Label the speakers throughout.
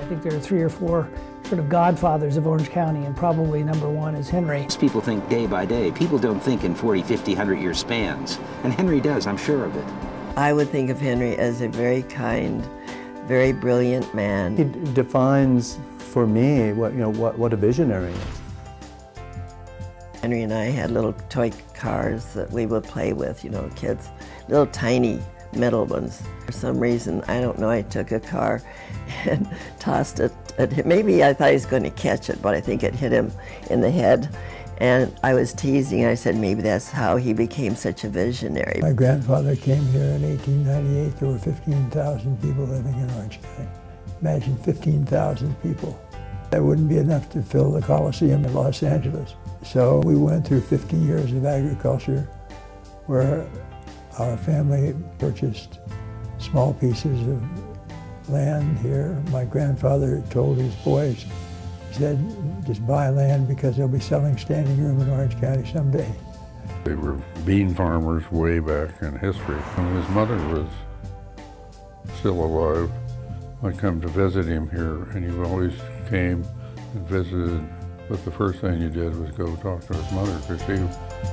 Speaker 1: I think there are 3 or 4 sort of godfathers of Orange County, and probably number 1 is Henry.
Speaker 2: People think day by day. People don't think in 40, 50, 100-year spans. And Henry does, I'm sure of it.
Speaker 3: I would think of Henry as a very kind, very brilliant man.
Speaker 4: He defines for me what a visionary is.
Speaker 3: Henry and I had little toy cars that we would play with, kids, little tiny metal ones. For some reason, I don't know, I took a car and tossed it at him. Maybe I thought he was going to catch it, but I think it hit him in the head. And I was teasing, I said maybe that's how he became such a visionary.
Speaker 5: My grandfather came here in 1898. There were 15,000 people living in Orange County. Imagine 15,000 people. That wouldn't be enough to fill the Coliseum in Los Angeles. So we went through 50 years of agriculture where our family purchased small pieces of land here. My grandfather told his boys, he said, just buy land because they'll be selling standing room in Orange County someday.
Speaker 6: They were bean farmers way back in history. When his mother was still alive, I'd come to visit him here, and he always came and visited, but the first thing he did was go talk to his mother, because she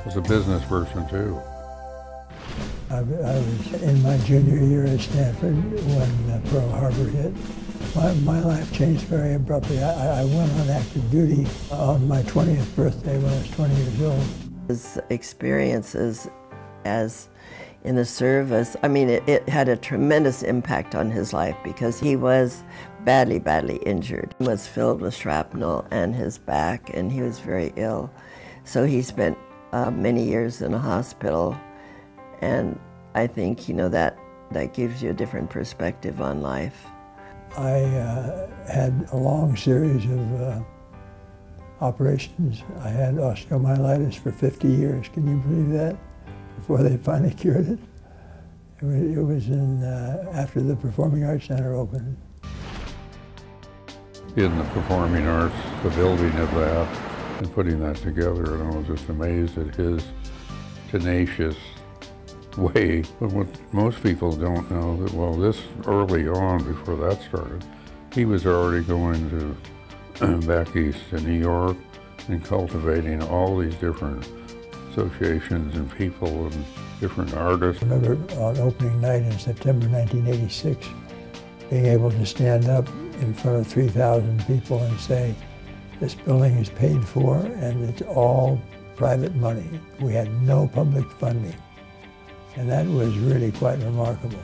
Speaker 6: was a business person too.
Speaker 5: I was in my junior year at Stanford when Pearl Harbor hit. My life changed very abruptly. I went on active duty on my 20th birthday when I was 20 years old.
Speaker 3: His experiences as in the service, I mean, it had a tremendous impact on his life because he was badly, badly injured. He was filled with shrapnel in his back, and he was very ill. So he spent many years in a hospital, and I think, that gives you a different perspective on life.
Speaker 5: I had a long series of operations. I had osteomyelitis for 50 years. Can you believe that? Before they finally cured it. It was after the Performing Arts Center opened.
Speaker 6: In the Performing Arts, the building of that, and putting that together, and I was just amazed at his tenacious way. But what most people don't know, that well, this early on, before that started, he was already going to back east to New York and cultivating all these different associations and people and different artists.
Speaker 5: I remember on opening night in September 1986, being able to stand up in front of 3,000 people and say, this building is paid for and it's all private money. We had no public funding. And that was really quite remarkable.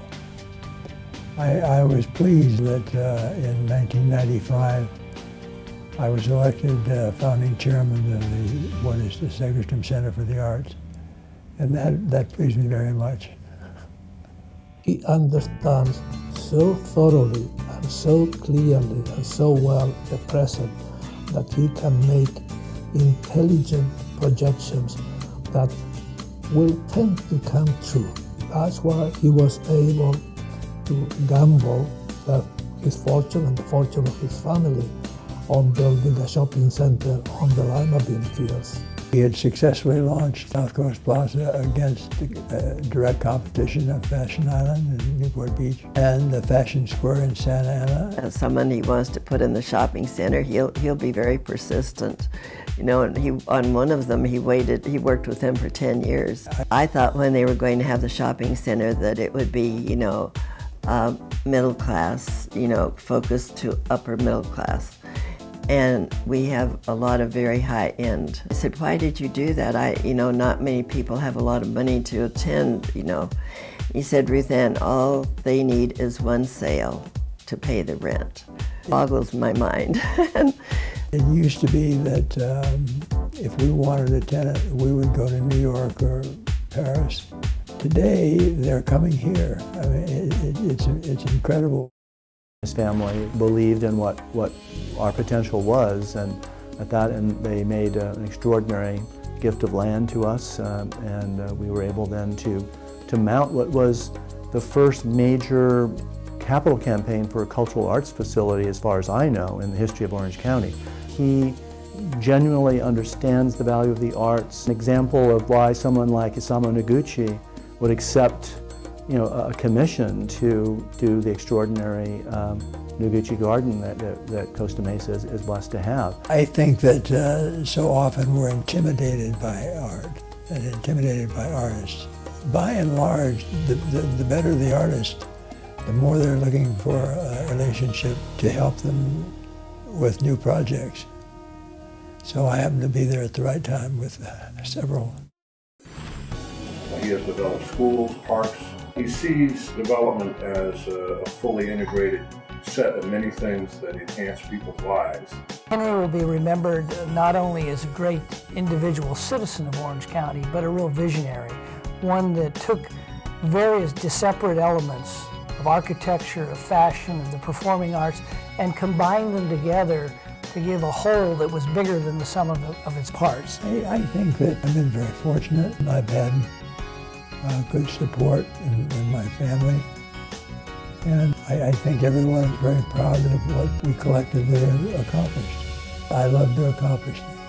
Speaker 5: I was pleased that in 1995, I was elected founding chairman of what is the Segerstrom Center for the Arts, and that pleased me very much.
Speaker 7: He understands so thoroughly and so clearly and so well the present that he can make intelligent projections that will tend to come true. That's why he was able to gamble his fortune and the fortune of his family on building a shopping center on the Lima bean fields.
Speaker 5: He had successfully launched South Coast Plaza against direct competition of Fashion Island in Newport Beach and the Fashion Square in Santa Ana.
Speaker 3: As someone he wants to put in the shopping center, he'll be very persistent. And on one of them, he worked with him for 10 years. I thought when they were going to have the shopping center that it would be, middle class, focused to upper middle class. And we have a lot of very high end. I said, why did you do that? Not many people have a lot of money to attend, He said, Ruth Ann, all they need is one sale to pay the rent. It boggles my mind.
Speaker 5: It used to be that if we wanted a tenant, we would go to New York or Paris. Today, they're coming here. I mean, it's incredible.
Speaker 4: His family believed in what our potential was, and they made an extraordinary gift of land to us, and we were able then to mount what was the first major capital campaign for a cultural arts facility, as far as I know, in the history of Orange County. He genuinely understands the value of the arts. An example of why someone like Isamu Noguchi would accept a commission to do the extraordinary Noguchi Garden that Costa Mesa is blessed to have.
Speaker 5: I think that so often we're intimidated by art and intimidated by artists. By and large, the better the artist, the more they're looking for a relationship to help them with new projects. So I happen to be there at the right time with several.
Speaker 8: He has developed schools, parks. He sees development as a fully integrated set of many things that enhance people's lives.
Speaker 1: Henry will be remembered not only as a great individual citizen of Orange County, but a real visionary, one that took various separate elements of architecture, of fashion, of the performing arts, and combined them together to give a whole that was bigger than the sum of its parts.
Speaker 5: I think that I've been very fortunate. I've had good support in my family. And I think everyone is very proud of what we collectively have accomplished. I love to accomplish things.